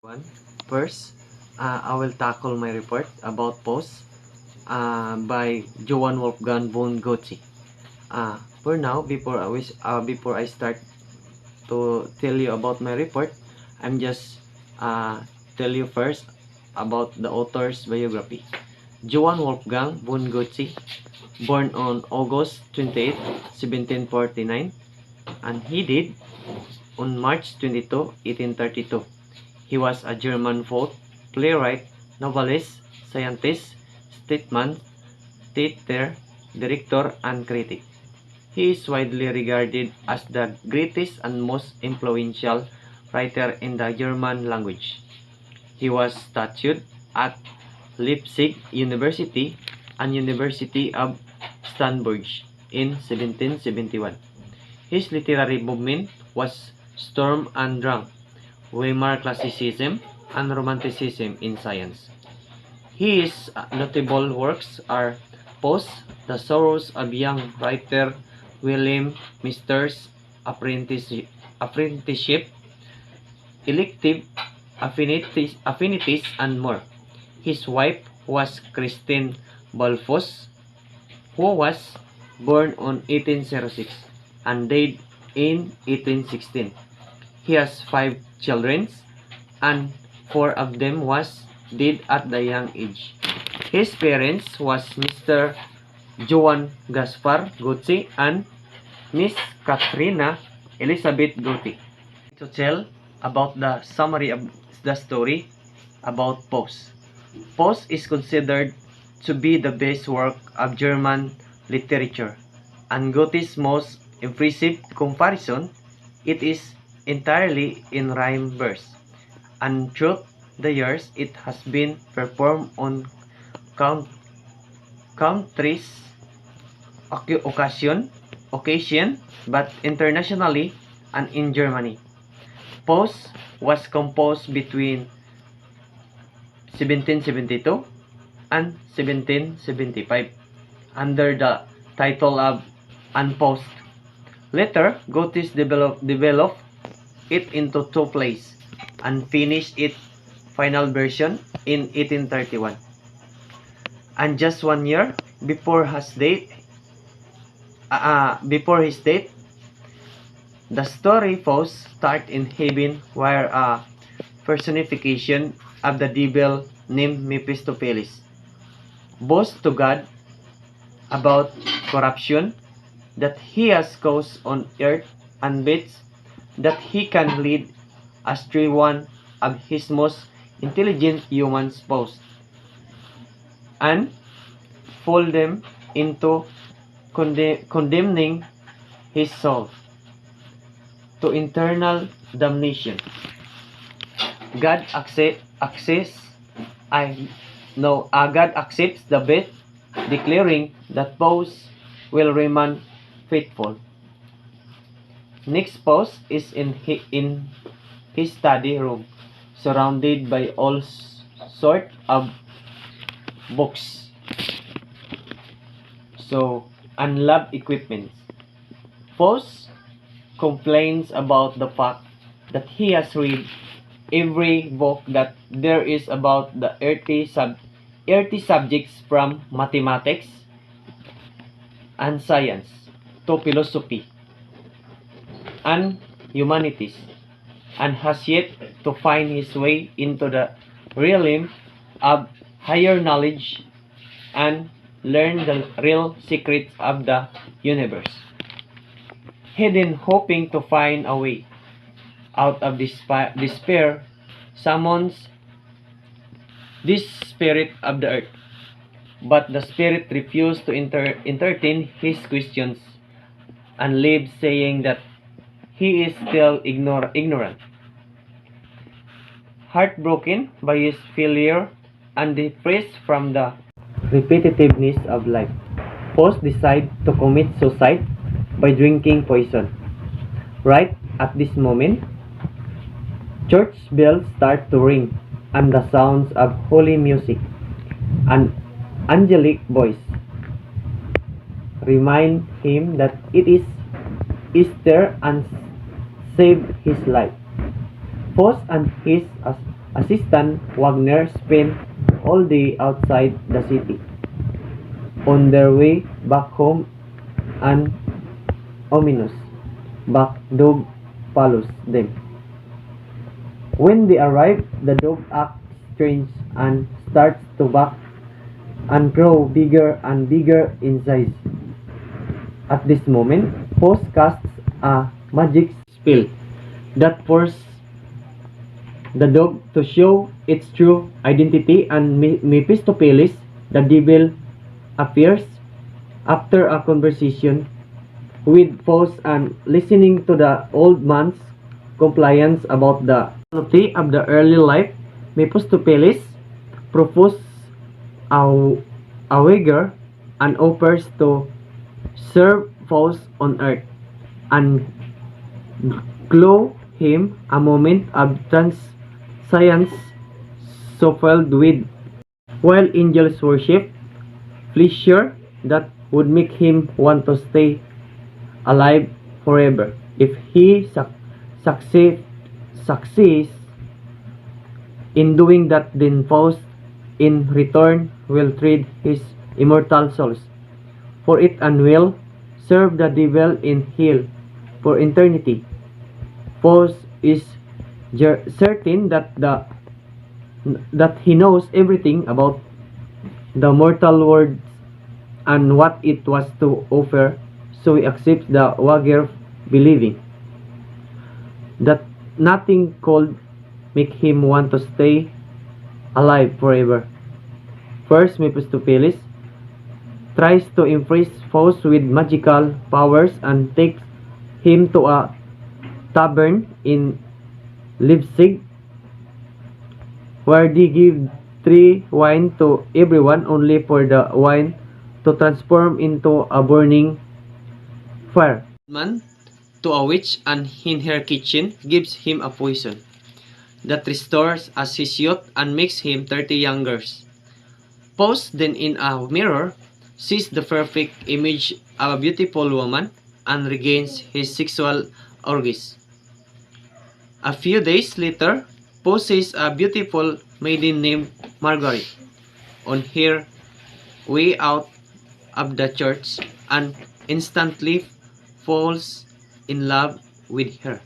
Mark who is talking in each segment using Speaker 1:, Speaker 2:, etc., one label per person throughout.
Speaker 1: One. First, I will tackle my report about Faust by Johann Wolfgang von Goethe. For now, before I start to tell you about my report, I'm just tell you first about the author's biography. Johann Wolfgang von Goethe, born on August 28, 1749, and he died on March 22, 1832. He was a German poet, playwright, novelist, scientist, statesman, theater director, and critic. He is widely regarded as the greatest and most influential writer in the German language. He was statued at Leipzig University and University of Stanford in 1771. His literary movement was Sturm and Drang, Weimar Classicism, and Romanticism in science. His notable works are Faust, The Sorrows of Young Writer William Mister's Apprenticeship, Elective Affinities, and more. His wife was Christine Balfos, who was born on 1806 and died in 1816. He has 5 children, and 4 of them was dead at the young age. His parents was Mr. Johann Gaspar Goethe and Miss Katrina Elizabeth Goethe. To tell about the summary of the story about Faust. Faust is considered to be the best work of German literature, and Goethe's most impressive comparison. It is entirely in rhyme verse, and through the years it has been performed on countless occasion, but internationally and in Germany. Faust was composed between 1772 and 1775 under the title of Unpaused. Later, Goethe developed it into 2 plays and finished its final version in 1831. And just 1 year before his death, the story Faust starts in heaven, where a personification of the devil named Mephistopheles boasts to God about corruption that he has caused on earth, and bets that he can lead astray one of his most intelligent human spouse and fool them into condemning his soul to eternal damnation. God God accepts the bet, declaring that Faust will remain faithful. Next, Faust is in his study room, surrounded by all sort of books, and lab equipment. Faust complains about the fact that he has read every book that there is about the earthy subjects, from mathematics and science to philosophy and humanities, and has yet to find his way into the realm of higher knowledge and learn the real secrets of the universe. He then, hoping to find a way out of despair, summons this spirit of the earth. But the spirit refused to entertain his questions and leaves, saying that he is still ignorant. Heartbroken by his failure and depressed from the repetitiveness of life, Faust decides to commit suicide by drinking poison. Right at this moment, church bells start to ring, and the sounds of holy music and angelic voice remind him that it is Easter and saved his life. Faust and his assistant Wagner spent all day outside the city. On their way back home, an ominous black dog follows them. When they arrive, the dog acts strange and starts to bark and grow bigger and bigger in size. At this moment, Faust casts a magic spell that forces the dog to show its true identity, and Mephistopheles, the devil, appears after a conversation with Faust and listening to the old man's complaints about the quality of the early life. Mephistopheles proposes a wager and offers to serve Faust on earth and glow him a moment of science so filled with while angels worship pleasure that would make him want to stay alive forever. If he succeeds in doing that, then Faust in return will trade his immortal souls for it and will serve the devil in hell for eternity. Faust is certain that he knows everything about the mortal world and what it was to offer, so he accepts the wager, believing that nothing could make him want to stay alive forever. First, Mephistopheles tries to impress Faust with magical powers and takes him to a tavern in Leipzig, where they give 3 wine to everyone only for the wine to transform into a burning fire. Man to a witch and in her kitchen gives him a poison that restores as his youth and makes him 30 younger. Faust then in a mirror sees the perfect image of a beautiful woman and regains his sexual urges. A few days later, Faust sees a beautiful maiden named Margaret on her way out of the church and instantly falls in love with her.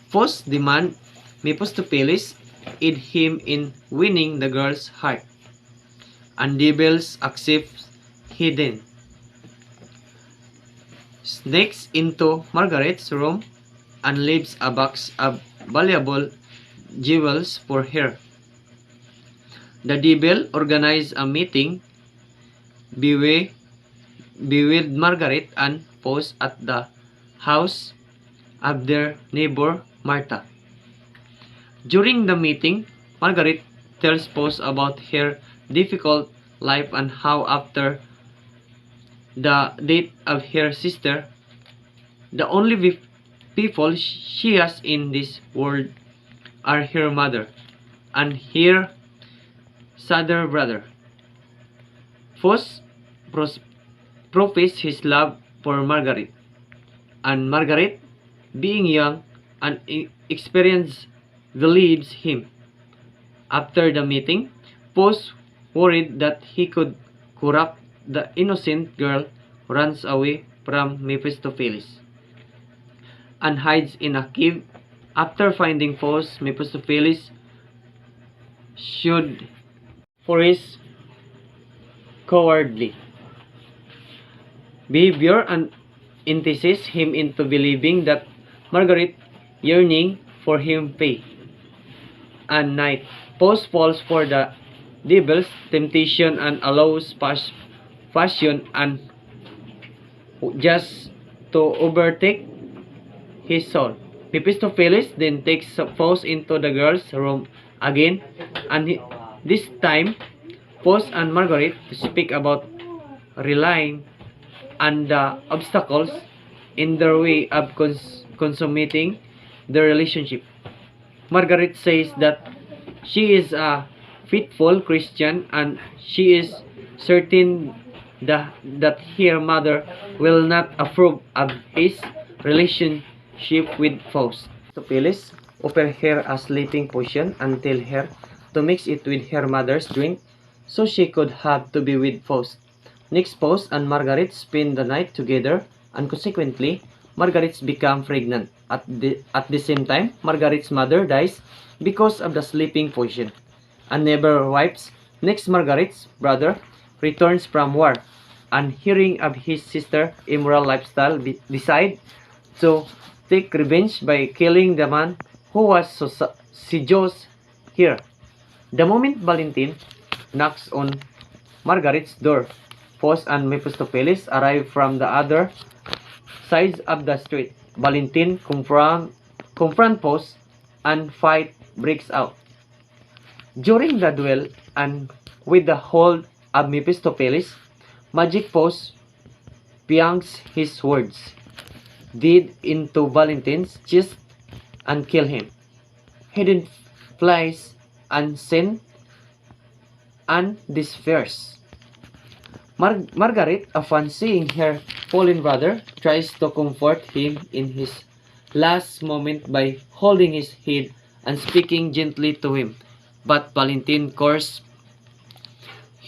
Speaker 1: Faust demands Mephistopheles aid him in winning the girl's heart, and devils accepts he then sneaks into Margaret's room and leaves a box of valuable jewels for her. The devil organizes a meeting with Margaret and Faust at the house of their neighbor Martha. During the meeting, Margaret tells Faust about her difficult life and how after the death of her sister, the only people she has in this world are her mother and her sadder brother. Faust professes his love for Margaret, and Margaret, being young and experienced, believes him. After the meeting, Faust, worried that he could corrupt the innocent girl, runs away from Mephistopheles and hides in a cave. After finding Faust, Mephistopheles should for his cowardly behavior and entices him into believing that Margaret yearning for him day and night. Faust falls for the devil's temptation and allows passion and just to overtake his soul. Mephistopheles then takes Faust into the girl's room again, and this time Faust and Margaret speak about relying on the obstacles in their way of consummating their relationship. Margaret says that she is a faithful Christian and she is certain that her mother will not approve of his relationship with Faust. Mephistopheles offered her a sleeping potion and tell her to mix it with her mother's drink so she could have to be with Faust. Next, Faust and Margaret spend the night together, and consequently, Margaret becomes pregnant. At the same time, Margaret's mother dies because of the sleeping potion. And never wipes. Next, Margaret's brother returns from war, and hearing of his sister's immoral lifestyle, decide to take revenge by killing the man who was so seduced here. The moment Valentine knocks on Margaret's door, Faust and Mephistopheles arrive from the other side of the street. Valentine confront Faust, and fight breaks out. During the duel, and with the hold of Mephistopheles, Magic Faust piangs his words, did into Valentine's chest and kill him. Hidden flies and sin and despairs. Margaret, upon seeing her fallen brother, tries to comfort him in his last moment by holding his head and speaking gently to him. But Valentine curses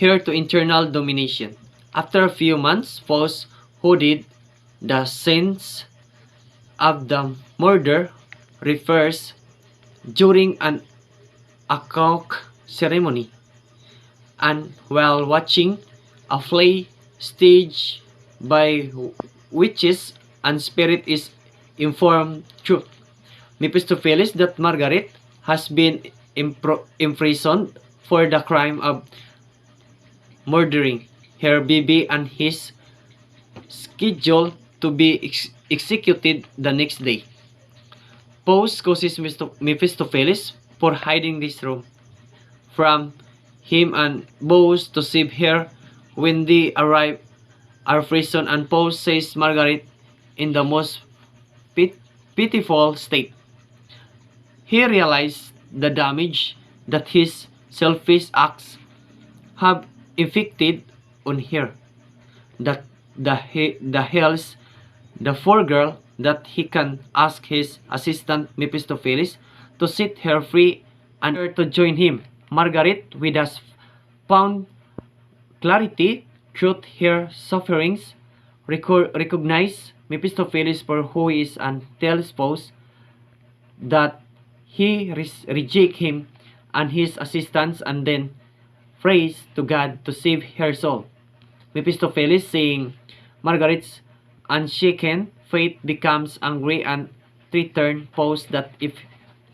Speaker 1: her to internal domination. After a few months, Faust, who did the sins of the murder, refers during an occult ceremony, and while watching a play staged by witches and spirit is informed truth. Mephistopheles that Margaret has been imprisoned for the crime of murdering her baby and is scheduled to be executed the next day. Faust causes Mephistopheles for hiding this room from him and vows to save her when they arrive are prison, and Faust says Margaret in the most pitiful state. He realized the damage that his selfish acts have inflicted on her. That the hells the poor girl that he can ask his assistant Mephistopheles to set her free and her to join him. Margaret, with has found clarity through her sufferings, recognize Mephistopheles for who he is and tells Faust that he reject him and his assistants, and then prays to God to save her soul. Mephistopheles, seeing Margaret's unshaken faith, becomes angry and threatens Faust that if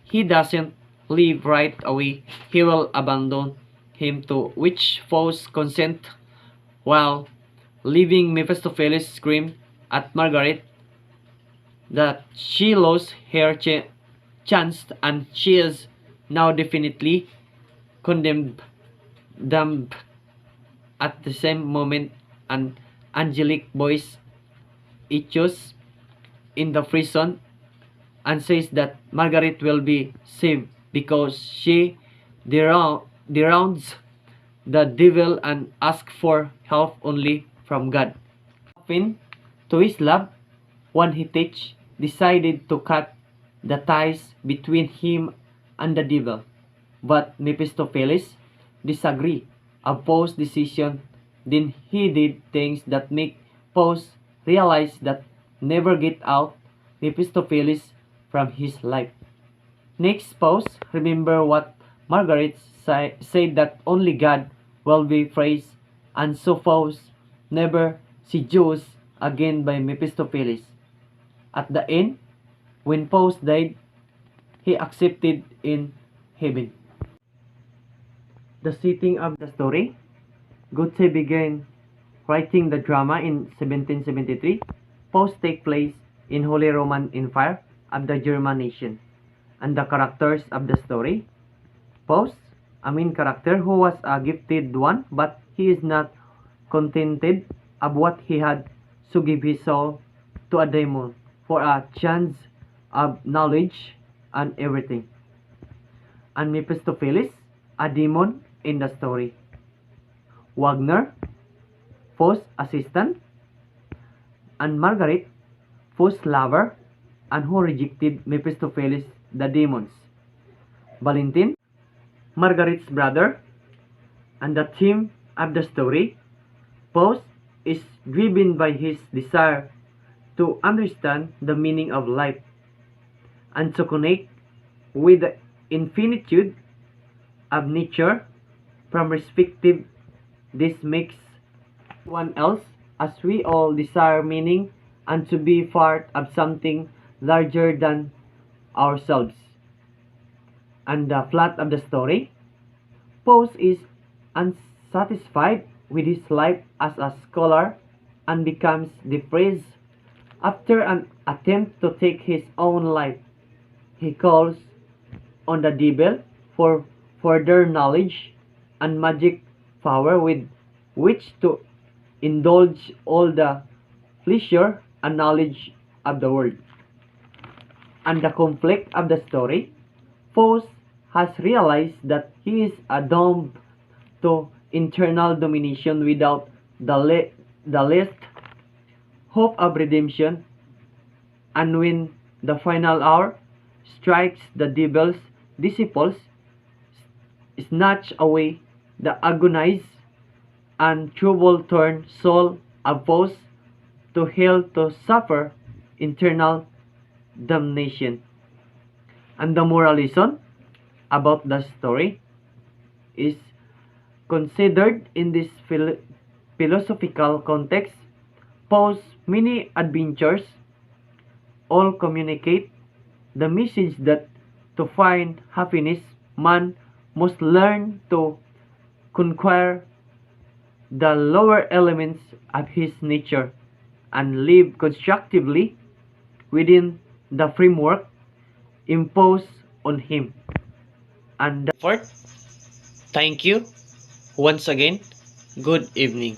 Speaker 1: he doesn't leave right away, he will abandon him, to which Faust consent, while leaving Mephistopheles scream at Margaret that she lost her chance and she is now definitely condemned. Damned. At the same moment, an angelic voice echoes in the prison and says that Margaret will be saved because she denounces the devil and asks for help only from God. Finn, to his love, one he teach, decided to cut the ties between him and the devil. But Mephistopheles disagreed. Opposed decision, then he did things that make Faust realize that never get out Mephistopheles from his life. Next, Faust remember what Margaret said, that only God will be praised, and so Faust never seduced again by Mephistopheles. At the end, when Faust died, he accepted in heaven. The setting of the story, Goethe began writing the drama in 1773. Faust takes place in Holy Roman Empire of the German nation. And the characters of the story, Faust, a main character who was a gifted one, but he is not contented of what he had, so give his soul to a demon for a chance of knowledge and everything. And Mephistopheles, a demon in the story. Wagner, Faust's assistant, and Margaret, Faust's lover, and who rejected Mephistopheles the demons. Valentin, Margaret's brother, and the theme of the story, Faust is driven by his desire to understand the meaning of life and to connect with the infinitude of nature from perspective. This makes one else, as we all desire meaning and to be part of something larger than ourselves. And the plot of the story, Poe is unsatisfied with his life as a scholar and becomes depressed after an attempt to take his own life. He calls on the devil for further knowledge and magic power with which to indulge all the pleasure and knowledge of the world. And the conflict of the story, Faust has realized that he is doomed to internal domination without the least hope of redemption, and when the final hour strikes, the devil's disciples snatch away the agonized and trouble-torn soul of Faust to hell to suffer eternal damnation. And the moral lesson about the story is considered in this philosophical context. Faust's many adventures all communicate the message that to find happiness, man must learn to conquer the lower elements of his nature and live constructively within the framework imposed on him. And thank you once again. Good evening.